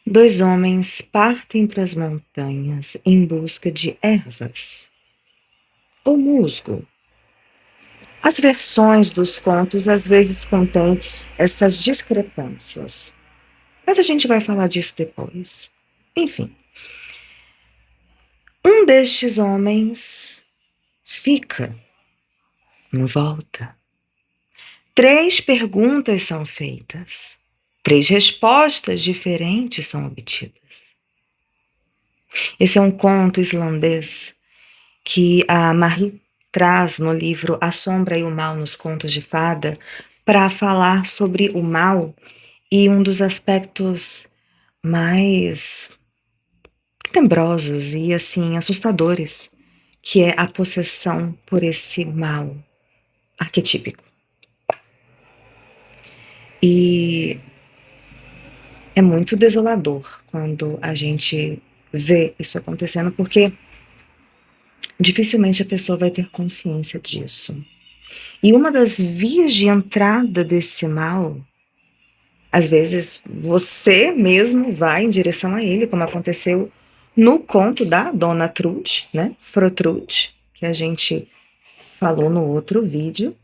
Dois homens partem para as montanhas em busca de ervas ou musgo. As versões dos contos às vezes contêm essas discrepâncias, mas a gente vai falar disso depois. Enfim, um destes homens fica, não volta. 3 perguntas são feitas. 3 respostas diferentes são obtidas. Esse é um conto islandês que a Marie traz no livro A Sombra e o Mal nos Contos de Fada para falar sobre o mal e um dos aspectos mais tenebrosos e assim assustadores, que é a possessão por esse mal arquetípico. E é muito desolador quando a gente vê isso acontecendo, porque dificilmente a pessoa vai ter consciência disso. E uma das vias de entrada desse mal, às vezes você mesmo vai em direção a ele, como aconteceu no conto da Dona Trude, né? Frotrude, que a gente falou no outro vídeo,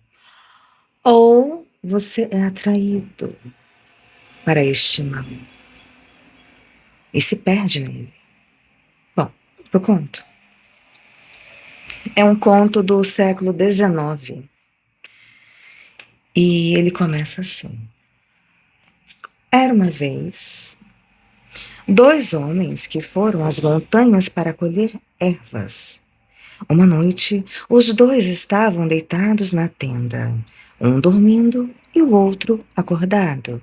ou você é atraído para este mal e se perde nele. Bom, pro conto. É um conto do século XIX e ele começa assim. Era uma vez 2 homens que foram às montanhas para colher ervas. Uma noite, os 2 estavam deitados na tenda, um dormindo e o outro acordado.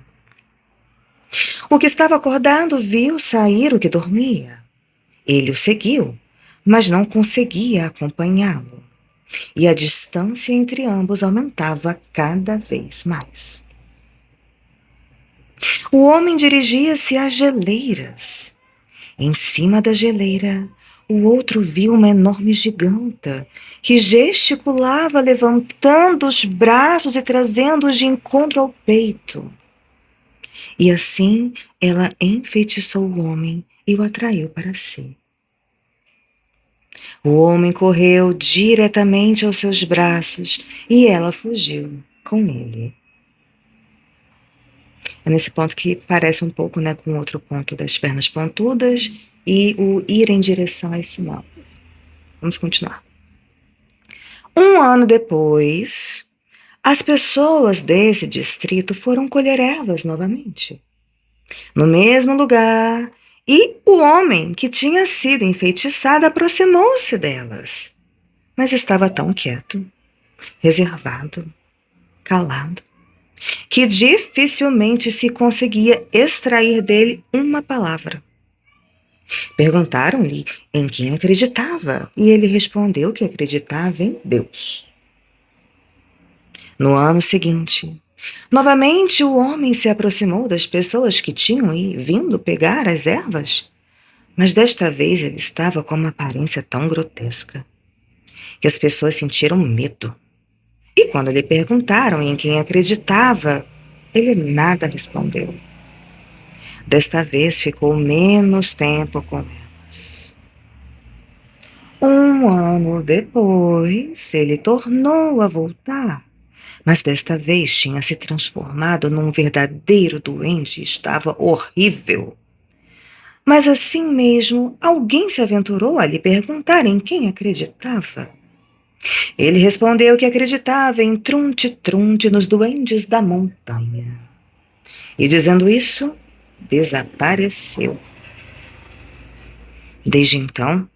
O que estava acordado viu sair o que dormia. Ele o seguiu, mas não conseguia acompanhá-lo, e a distância entre ambos aumentava cada vez mais. O homem dirigia-se às geleiras. Em cima da geleira, o outro viu uma enorme giganta que gesticulava, levantando os braços e trazendo-os de encontro ao peito. E assim ela enfeitiçou o homem e o atraiu para si. O homem correu diretamente aos seus braços e ela fugiu com ele. É nesse ponto que parece um pouco, né, com outro ponto das pernas pontudas e o ir em direção a esse mal. Vamos continuar. 1 ano depois, as pessoas desse distrito foram colher ervas novamente, no mesmo lugar, e o homem que tinha sido enfeitiçado aproximou-se delas, mas estava tão quieto, reservado, calado, que dificilmente se conseguia extrair dele uma palavra. Perguntaram-lhe em quem acreditava, e ele respondeu que acreditava em Deus. No ano seguinte, novamente o homem se aproximou das pessoas que tinham vindo pegar as ervas, mas desta vez ele estava com uma aparência tão grotesca que as pessoas sentiram medo. E quando lhe perguntaram em quem acreditava, ele nada respondeu. Desta vez ficou menos tempo com elas. 1 ano depois, ele tornou a voltar, mas desta vez tinha se transformado num verdadeiro duende e estava horrível. Mas assim mesmo, alguém se aventurou a lhe perguntar em quem acreditava. Ele respondeu que acreditava em Trunte-Trunte nos duendes da montanha. E dizendo isso, desapareceu. Desde então,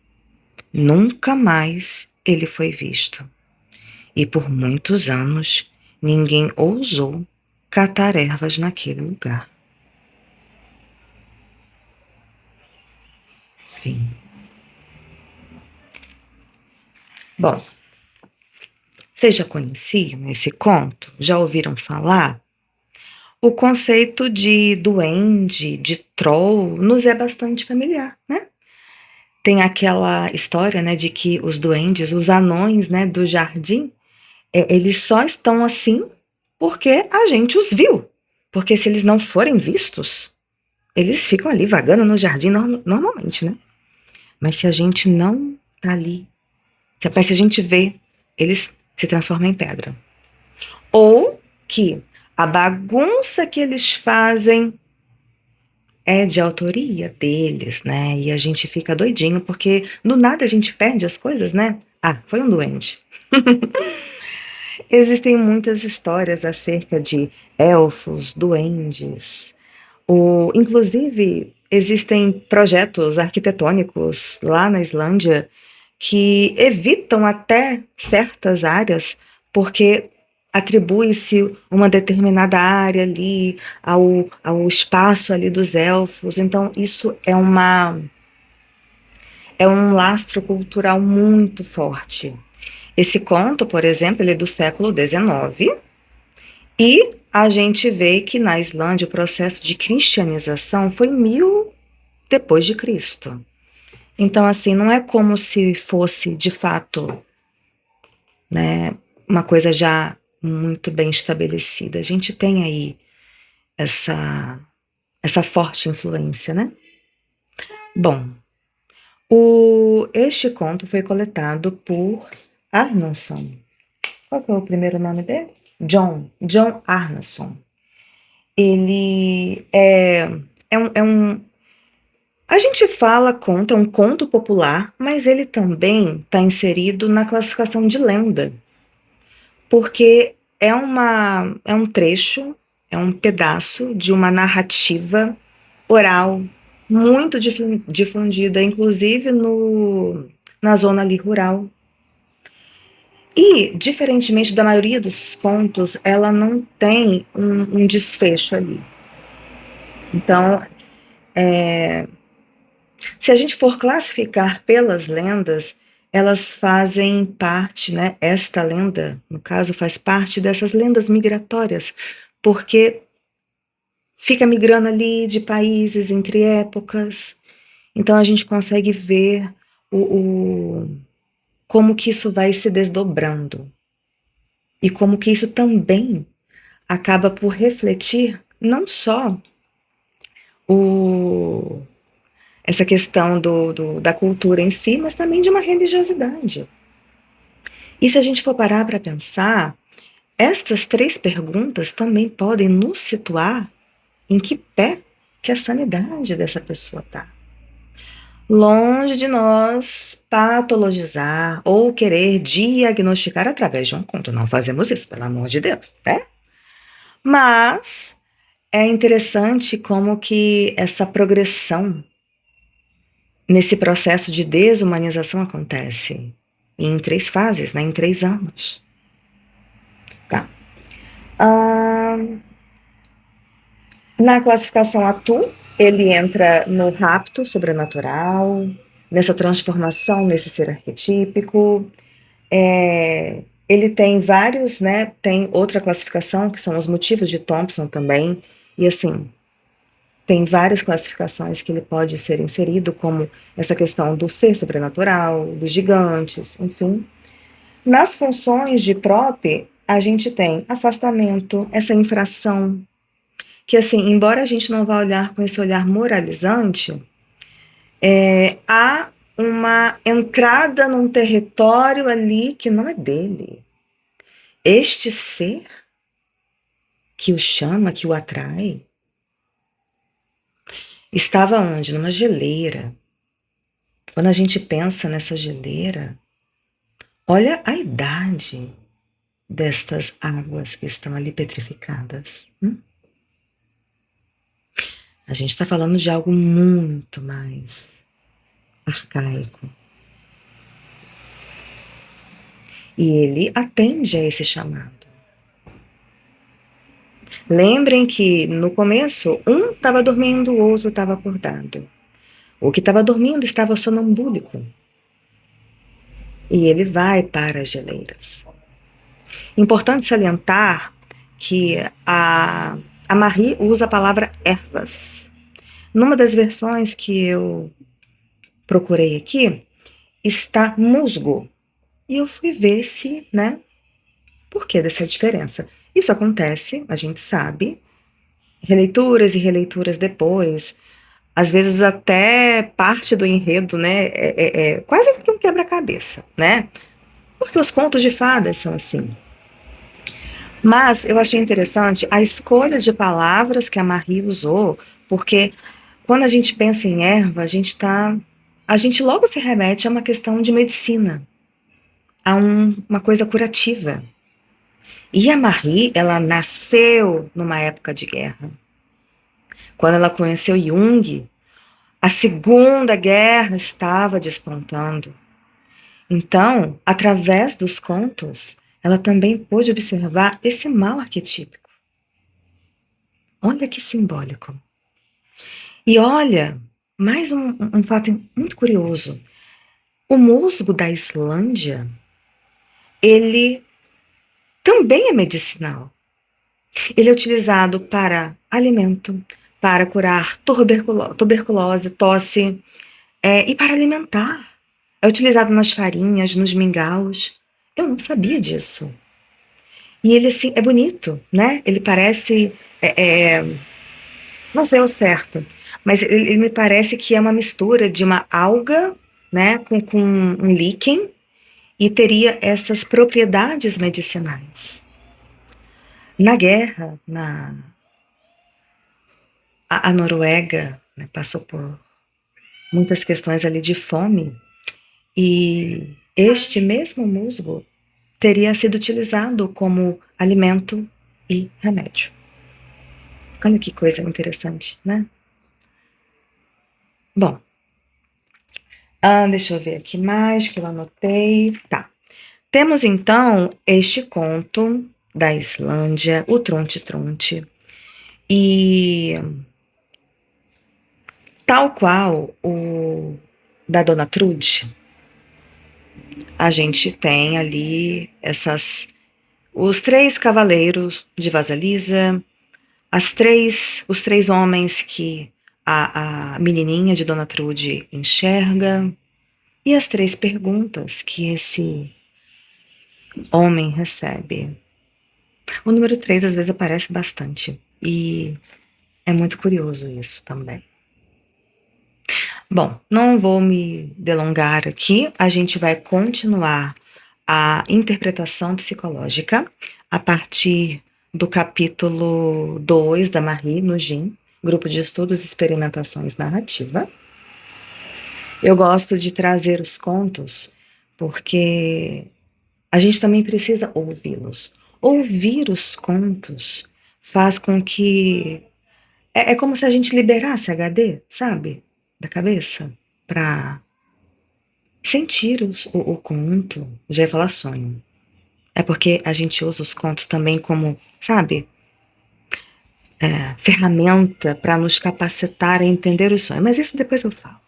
nunca mais ele foi visto. E por muitos anos, ninguém ousou catar ervas naquele lugar. Fim. Bom, vocês já conheciam esse conto? Já ouviram falar? O conceito de duende, de troll, nos é bastante familiar, né? Tem aquela história, né, de que os duendes, os anões, né, do jardim, eles só estão assim porque a gente os viu. Porque se eles não forem vistos, eles ficam ali vagando no jardim normalmente, né? Mas se a gente não tá ali, se a gente vê, eles se transformam em pedra. Ou que a bagunça que eles fazem é de autoria deles, né? E a gente fica doidinho porque do nada a gente perde as coisas, né? Ah, foi um duende. Existem muitas histórias acerca de elfos, duendes. Inclusive, existem projetos arquitetônicos lá na Islândia que evitam até certas áreas porque atribui-se uma determinada área ali ao espaço ali dos elfos. Então, isso é um lastro cultural muito forte. Esse conto, por exemplo, ele é do século XIX e a gente vê que na Islândia o processo de cristianização foi 1000 depois de Cristo. Então, assim, não é como se fosse de fato, né, uma coisa já muito bem estabelecida. A gente tem aí essa, essa forte influência, né? Bom, este conto foi coletado por Arnason. Qual que é o primeiro nome dele? John Arnason. Ele é um. A gente fala conto, é um conto popular, mas ele também está inserido na classificação de lenda, porque é um trecho, é um pedaço de uma narrativa oral muito difundida, inclusive na zona ali rural. E, diferentemente da maioria dos contos, ela não tem um desfecho ali. Então, se a gente for classificar pelas lendas, elas fazem parte, né? Esta lenda, no caso, faz parte dessas lendas migratórias, porque fica migrando ali de países entre épocas. Então a gente consegue ver como que isso vai se desdobrando e como que isso também acaba por refletir não só o, essa questão da cultura em si, mas também de uma religiosidade. E se a gente for parar para pensar, estas três perguntas também podem nos situar em que pé que a sanidade dessa pessoa está. Longe de nós patologizar ou querer diagnosticar através de um conto. Não fazemos isso, pelo amor de Deus, né? Mas é interessante como que essa progressão nesse processo de desumanização acontece em três fases, né? Em 3 anos. Tá. Na classificação Atu, ele entra no rapto sobrenatural, nessa transformação nesse ser arquetípico. Ele tem vários, né? Tem outra classificação, que são os motivos de Thompson também. E assim, tem várias classificações que ele pode ser inserido, como essa questão do ser sobrenatural, dos gigantes, enfim. Nas funções de prop, a gente tem afastamento, essa infração, que assim, embora a gente não vá olhar com esse olhar moralizante, há uma entrada num território ali que não é dele. Este ser que o chama, que o atrai, estava onde? Numa geleira. Quando a gente pensa nessa geleira, olha a idade destas águas que estão ali petrificadas. A gente está falando de algo muito mais arcaico. E ele atende a esse chamado. Lembrem que no começo, um estava dormindo, o outro estava acordado. O que estava dormindo estava sonambúlico. E ele vai para as geleiras. Importante salientar que a Marie usa a palavra ervas. Numa das versões que eu procurei aqui, está musgo. E eu fui ver se, né, por que dessa diferença. Isso acontece, a gente sabe, releituras e releituras depois, às vezes até parte do enredo, né, é quase que um quebra-cabeça, né? Porque os contos de fadas são assim. Mas eu achei interessante a escolha de palavras que a Marie usou, porque quando a gente pensa em erva, a gente logo se remete a uma questão de medicina, a uma coisa curativa. E a Marie, ela nasceu numa época de guerra. Quando ela conheceu Jung, a Segunda Guerra estava despontando. Então, através dos contos, ela também pôde observar esse mal arquetípico. Olha que simbólico. E olha, mais um fato muito curioso. O musgo da Islândia, ele também é medicinal. Ele é utilizado para alimento, para curar tuberculose, tosse, e para alimentar. É utilizado nas farinhas, nos mingaus. Eu não sabia disso. E ele, assim, é bonito, né? Ele parece, não sei ao certo, mas ele me parece que é uma mistura de uma alga, né, com um líquen, e teria essas propriedades medicinais. Na guerra, a Noruega, né, passou por muitas questões ali de fome, e este mesmo musgo teria sido utilizado como alimento e remédio. Olha que coisa interessante, né? Bom, deixa eu ver aqui mais que eu anotei. Tá. Temos então este conto da Islândia, o Tronte Tronte, e tal qual o da Dona Trude, a gente tem ali os três cavaleiros de Vasalisa, os três homens que a menininha de Dona Trude enxerga, e as três perguntas que esse homem recebe. O número 3 às vezes aparece bastante, e é muito curioso isso também. Bom, não vou me delongar aqui, a gente vai continuar a interpretação psicológica a partir do capítulo 2 da Marie no GIN, Grupo de Estudos e Experimentações Narrativa. Eu gosto de trazer os contos porque a gente também precisa ouvi-los. Ouvir os contos faz com que é como se a gente liberasse HD, sabe? Da cabeça, para sentir o conto. Já ia falar sonho. É porque a gente usa os contos também como, sabe, ferramenta para nos capacitar a entender os sonhos. Mas isso depois eu falo.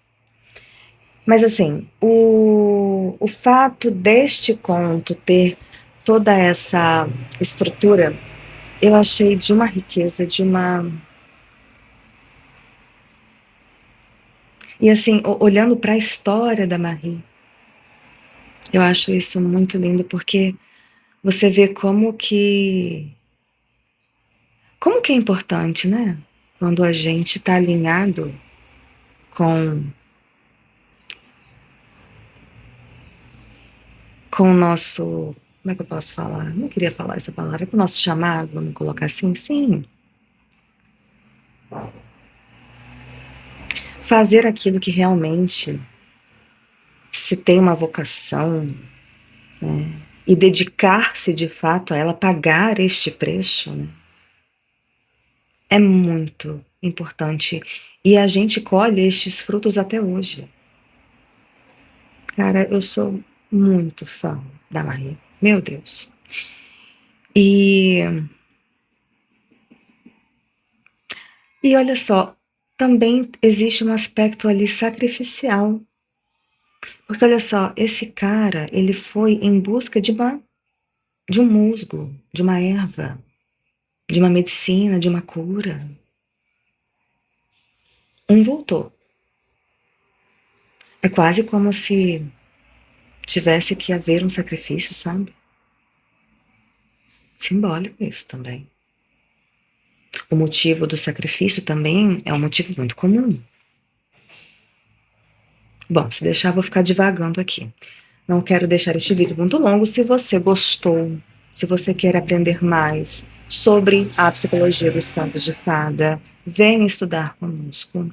Mas assim, o fato deste conto ter toda essa estrutura, eu achei de uma riqueza, de uma. E assim, olhando para a história da Marie, eu acho isso muito lindo, porque você vê como que é importante, né? Quando a gente está alinhado com o nosso, como é que eu posso falar? Não queria falar essa palavra, com o nosso chamado, vamos colocar assim, sim. Fazer aquilo que realmente se tem uma vocação, né? E dedicar-se de fato a ela, pagar este preço, né? É muito importante. E a gente colhe estes frutos até hoje. Cara, eu sou muito fã da Marie. Meu Deus. E, e olha só, também existe um aspecto ali sacrificial. Porque olha só, esse cara, ele foi em busca de um musgo, de uma erva, de uma medicina, de uma cura. Um voltou. É quase como se tivesse que haver um sacrifício, sabe? Simbólico isso também. O motivo do sacrifício também é um motivo muito comum. Bom, se deixar, eu vou ficar divagando aqui. Não quero deixar este vídeo muito longo. Se você gostou, se você quer aprender mais sobre a psicologia dos contos de fada, venha estudar conosco.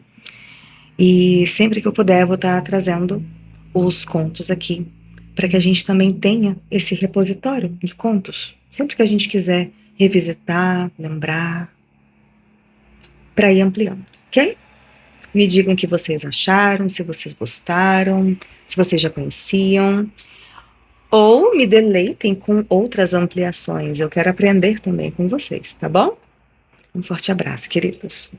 E sempre que eu puder, eu vou estar trazendo os contos aqui, para que a gente também tenha esse repositório de contos. Sempre que a gente quiser revisitar, lembrar, para ir ampliando, ok? Me digam o que vocês acharam, se vocês gostaram, se vocês já conheciam. Ou me deleitem com outras ampliações. Eu quero aprender também com vocês, tá bom? Um forte abraço, queridos.